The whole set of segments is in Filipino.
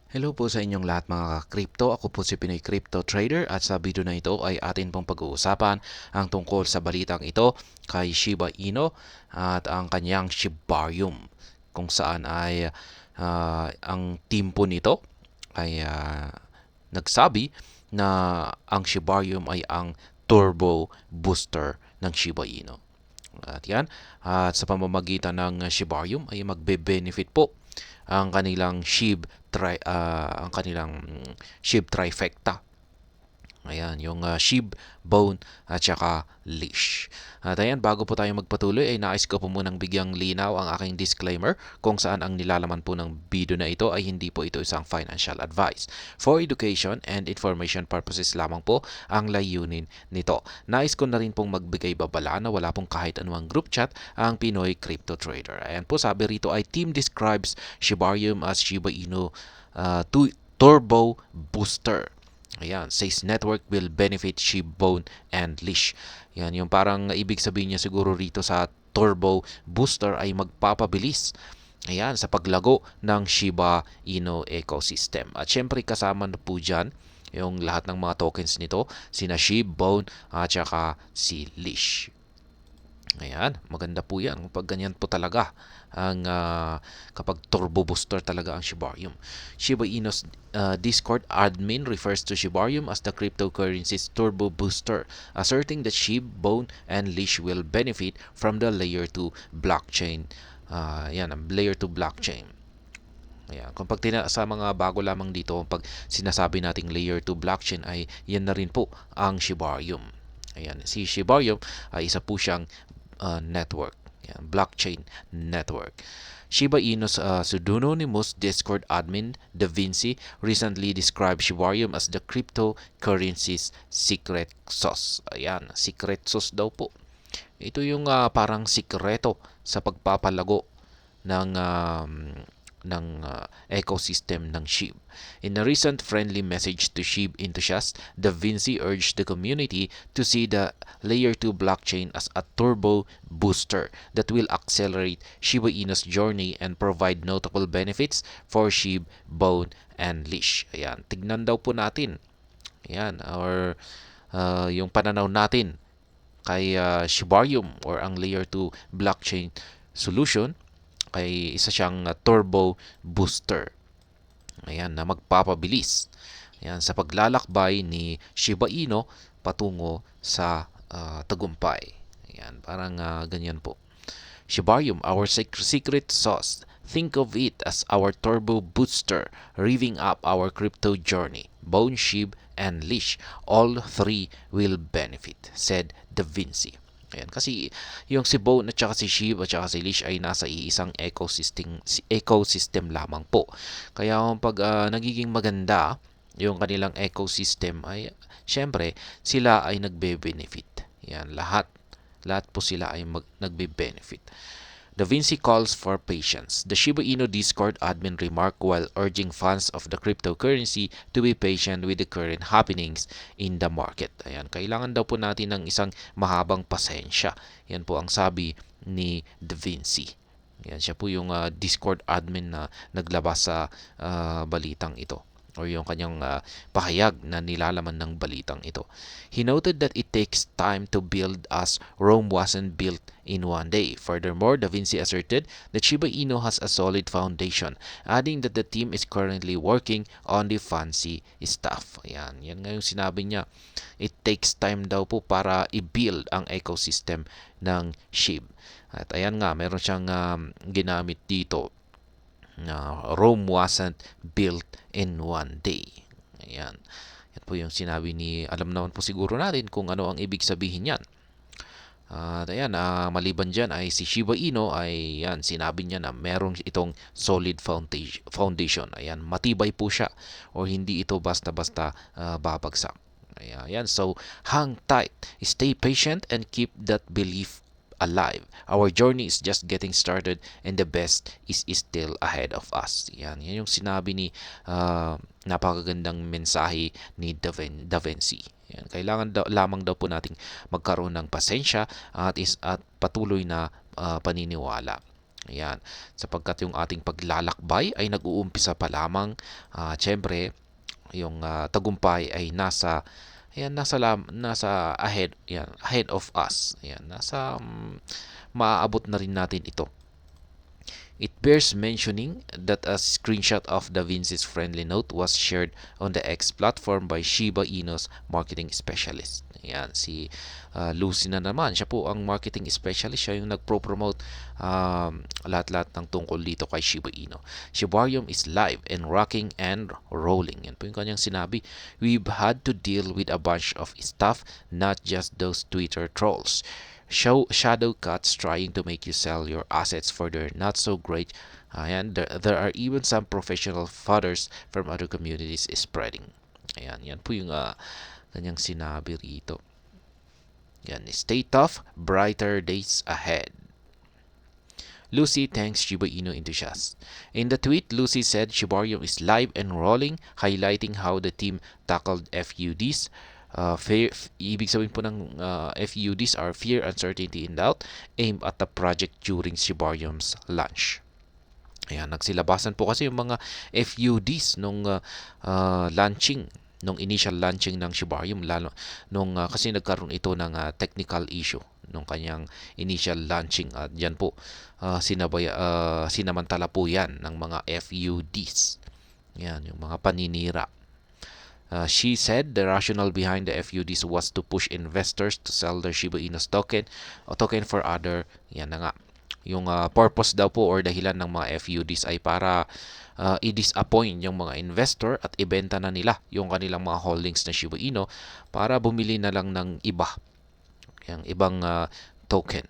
Hello po sa inyong lahat mga crypto. Ako po si Pinoy Crypto Trader at sa video na ito ay atin pong pag-uusapan ang tungkol sa balitang ito kay Shiba Inu at ang kanyang Shibarium kung saan ay ang team po nito ay nagsabi na ang Shibarium ay ang turbo booster ng Shiba Inu. At yan, at sa pamamagitan ng Shibarium ay magbe-benefit po ang kanilang SHIB trifecta. Ayan, yung SHIB, Bone, at saka Leash. At ayan, bago po tayo magpatuloy, ay nais ko po munang bigyang linaw ang aking disclaimer kung saan ang nilalaman po ng video na ito ay hindi po ito isang financial advice. For education and information purposes lamang po ang layunin nito. Nais ko na rin pong magbigay babala na wala pong kahit anumang group chat ang Pinoy Crypto Trader. Ayan po, sabi rito ay team describes Shibarium as Shiba Inu Turbo Booster. Ayan, says network will benefit SHIB, Bone, and Leash. Yan, yung parang ibig sabihin niya siguro rito sa turbo booster ay magpapabilis. Ayan, sa paglago ng Shiba Inu ecosystem. At syempre kasama na po dyan yung lahat ng mga tokens nito, sina SHIB, Bone, at saka si Leash. Ayan, maganda po yan. Kapag ganyan po talaga, kapag turbo booster talaga ang Shibarium. Shiba Inu's Discord admin refers to Shibarium as the cryptocurrency's turbo booster, asserting that SHIB, Bone, and Leash will benefit from the layer 2 blockchain. Layer 2 blockchain. Ayan. Kung sa mga bago lamang dito, pag sinasabi nating layer 2 blockchain ay yan na rin po ang Shibarium. Ayan, si Shibarium ay isa po siyang network, blockchain network. Shiba Inu's pseudonymous Discord admin, Da Vinci, recently described Shibarium as the cryptocurrency's secret sauce. Ayan, secret sauce daw po. Ito yung parang sikreto sa pagpapalago ng ecosystem ng SHIB. In a recent friendly message to SHIB enthusiasts, Da Vinci urged the community to see the Layer 2 blockchain as a turbo booster that will accelerate Shiba Inu's journey and provide notable benefits for SHIB, Bone, and Leash. Ayan, tignan daw po natin. Ayan, or yung pananaw natin kay Shibarium or ang Layer 2 blockchain solution ay isa siyang turbo booster. Ayan, na magpapabilis. Ayan, sa paglalakbay ni Shiba Inu patungo sa tagumpay. Ayan, parang ganyan po. Shibarium, our secret sauce. Think of it as our turbo booster, revving up our crypto journey. Bone, SHIB, and Leash, all three will benefit, said Da Vinci. Ayan, kasi yung si Bone at saka si SHIB at saka si Leash ay nasa iisang ecosystem lamang po. Kaya pag nagiging maganda yung kanilang ecosystem ay syempre sila ay nagbe-benefit. Yan, lahat po sila ay nagbe-benefit. Da Vinci calls for patience. The Shiba Inu Discord admin remarked while urging fans of the cryptocurrency to be patient with the current happenings in the market. Ayan, kailangan daw po natin ng isang mahabang pasensya. Yan po ang sabi ni Da Vinci. Yan, siya po yung Discord admin na naglabas sa balitang ito or yung kanyang pahayag na nilalaman ng balitang ito. He noted that it takes time to build as Rome wasn't built in one day. Furthermore, Da Vinci asserted that Shiba Inu has a solid foundation, adding that the team is currently working on the fancy stuff. Ayan, yan nga yung sinabi niya. It takes time daw po para i-build ang ecosystem ng SHIB. At ayan nga, meron siyang ginamit dito. Rome wasn't built in one day. Ayan. Yan po yung sinabi ni, alam naman po siguro natin kung ano ang ibig sabihin yan. At ayan, maliban dyan ay si Shiba Inu ay yan, sinabi niya na merong itong solid foundation. Ayan, matibay po siya o hindi ito basta-basta babagsak. Ayan, so hang tight, stay patient and keep that belief alive. Our journey is just getting started and the best is still ahead of us. Yan yung sinabi ni napakagandang mensahe ni Da Vinci. Yan, kailangan lamang daw po nating magkaroon ng pasensya at patuloy na paniniwala. Ayan, sapagkat yung ating paglalakbay ay nag-uumpisa pa lamang. Siyempre, yung tagumpay ay nasa ahead of us. Ayan, maaabot na rin natin ito. It bears mentioning that a screenshot of Da Vinci's friendly note was shared on the X platform by Shiba Inu's marketing specialist. Ayan, si Lucy na naman. Siya po ang marketing specialist. Siya yung nagpro-promote lahat-lahat ng tungkol dito kay Shiba Inu. Shibarium is live and rocking and rolling. Yan po yung kanyang sinabi. We've had to deal with a bunch of stuff, not just those Twitter trolls. Shadow cuts trying to make you sell your assets for their not so great. Ayan, there are even some professional fathers from other communities spreading. Ayan, yan po yung kanyang sinabi rito. Yan, stay tough, brighter days ahead. Lucy thanks Shiba Inu enthusiasts. In the tweet, Lucy said Shibarium is live and rolling, highlighting how the team tackled FUDs. Ibig sabihin po ng FUDs are fear, uncertainty, and doubt, aimed at the project during Shibarium's launch. Ayan, nagsilabasan po kasi yung mga FUDs nung initial launching ng Shibarium, lalo kasi nagkaroon ito ng technical issue nung kanyang initial launching, at yan po sinamantala po yan ng mga FUDs. Yan, yung mga paninira. She said the rationale behind the FUDs was to push investors to sell their Shiba Inu's token for other. Yan na nga. Yung purpose daw po or dahilan ng mga FUDs ay para i-disappoint yung mga investor at ibenta na nila yung kanilang mga holdings na Shiba Inu para bumili na lang ng yung ibang token.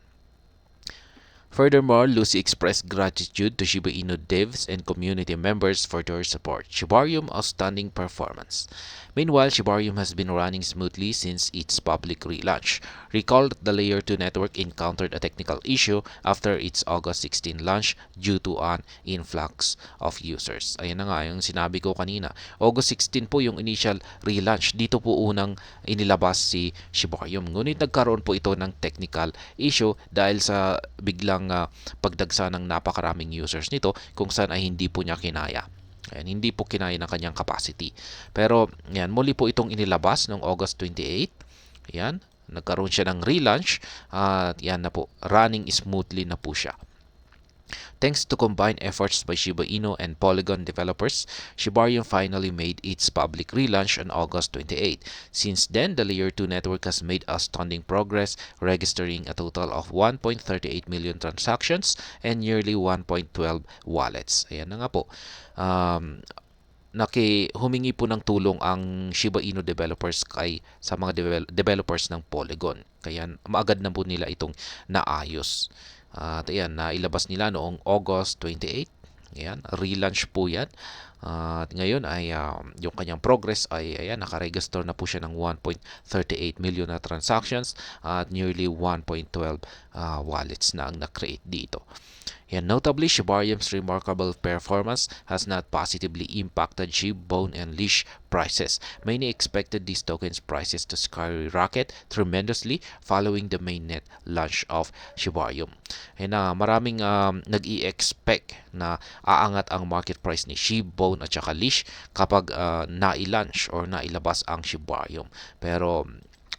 Furthermore, Lucy expressed gratitude to Shiba Inu devs and community members for their support. Shibarium outstanding performance. Meanwhile, Shibarium has been running smoothly since its public relaunch. Recall that the Layer 2 network encountered a technical issue after its August 16 launch due to an influx of users. Ayan na nga yung sinabi ko kanina. August 16 po yung initial relaunch. Dito po unang inilabas si Shibarium. Ngunit nagkaroon po ito ng technical issue dahil sa biglang pagdagsa ng napakaraming users nito kung saan ay hindi po niya kinaya. Ayan, hindi po kinaya ng kanyang capacity. Pero yan, muli po itong inilabas noong August 28. Ayan, nagkaroon siya ng relaunch at yan na po, running smoothly na po siya. Thanks to combined efforts by Shiba Inu and Polygon developers, Shibarium finally made its public relaunch on August 28. Since then, the Layer 2 network has made astounding progress, registering a total of 1.38 million transactions and nearly 1.12 wallets. Ayan na nga po. Humingi po ng tulong ang Shiba Inu developers sa mga developers ng Polygon. Kaya maagad na po nila itong naayos. At ayan, nailabas nila noong August 28. Ayan, relaunch po yan. At ngayon ay yung kanyang progress ay ayan, nakaregister na po siya ng 1.38 million na transactions at nearly 1.12 wallets na ang na-create dito. And notably, Shibarium's remarkable performance has not positively impacted SHIB, Bone, and Leash prices. Many expected these tokens' prices to skyrocket tremendously following the mainnet launch of Shibarium. And maraming nag-i-expect na aangat ang market price ni SHIB, Bone, at saka Leash kapag na-i-launch or nailabas ang Shibarium. Pero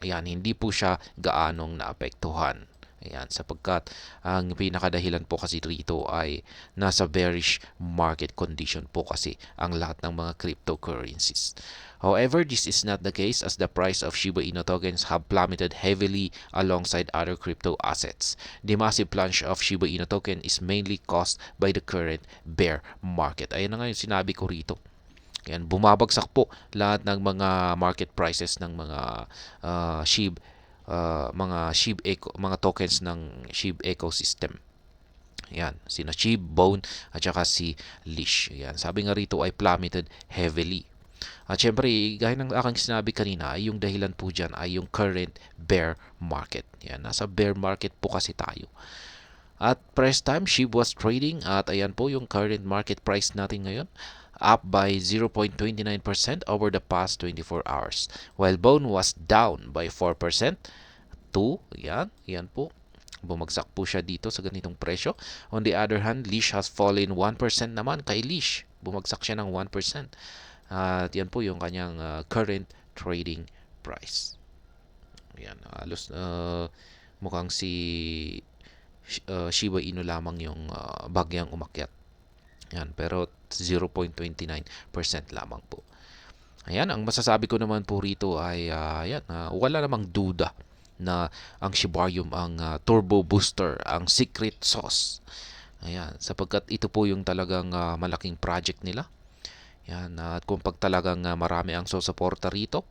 ayan, hindi po siya gaanong naapektuhan. Ayan, sapagkat ang pinakadahilan po kasi rito ay nasa bearish market condition po kasi ang lahat ng mga cryptocurrencies. However, this is not the case as the price of Shiba Inu tokens have plummeted heavily alongside other crypto assets. The massive plunge of Shiba Inu token is mainly caused by the current bear market. Ayan na nga yung sinabi ko rito. Ayan, bumabagsak po lahat ng mga market prices ng mga mga tokens ng SHIB ecosystem. Yan, sina SHIB, Bone, at saka si Leash. Yan, sabi nga rito ay plummeted heavily. At syempre, gaya ng aking sinabi kanina, ay yung dahilan po dyan ay yung current bear market. Yan, nasa bear market po kasi tayo. At press time, SHIB was trading at ayan po yung current market price natin ngayon, up by 0.29% over the past 24 hours. While Bone was down by 4% to, yan po, Bumagsak po siya dito sa ganitong presyo. On the other hand, Leash has fallen 1% naman kay Leash. Bumagsak siya ng 1%. At yan po yung kanyang current trading price. Yan, halos mukhang si Shiba Inu lamang yung bagyang umakyat. Yan, pero 0.29% lamang po. Ayan, ang masasabi ko naman po rito ay wala namang duda na ang Shibarium ang turbo booster, ang secret sauce. Ayan, sapagkat ito po yung talagang malaking project nila. Yan, at kung pag talagang marami ang susuporta rito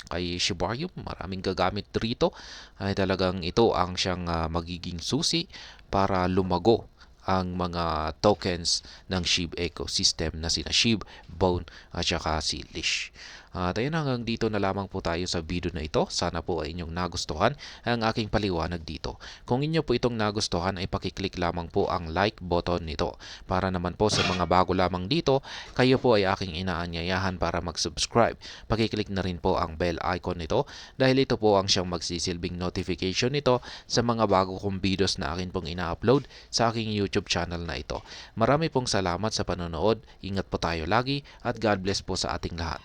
kay Shibarium, maraming gagamit rito, ay talagang ito ang siyang magiging susi para lumago ang mga tokens ng SHIB ecosystem na sina SHIB, Bone at saka si Leash. At ayun, hanggang dito na lamang po tayo sa video na ito. Sana po ay inyong nagustuhan ang aking paliwanag dito. Kung inyo po itong nagustuhan ay pakiclick lamang po ang like button nito. Para naman po sa mga bago lamang dito, kayo po ay aking inaanyayahan para mag-subscribe. Pakiclick na rin po ang bell icon nito dahil ito po ang siyang magsisilbing notification nito sa mga bago kong videos na akin pong ina-upload sa aking YouTube channel na ito. Marami pong salamat sa panonood. Ingat po tayo lagi at God bless po sa ating lahat.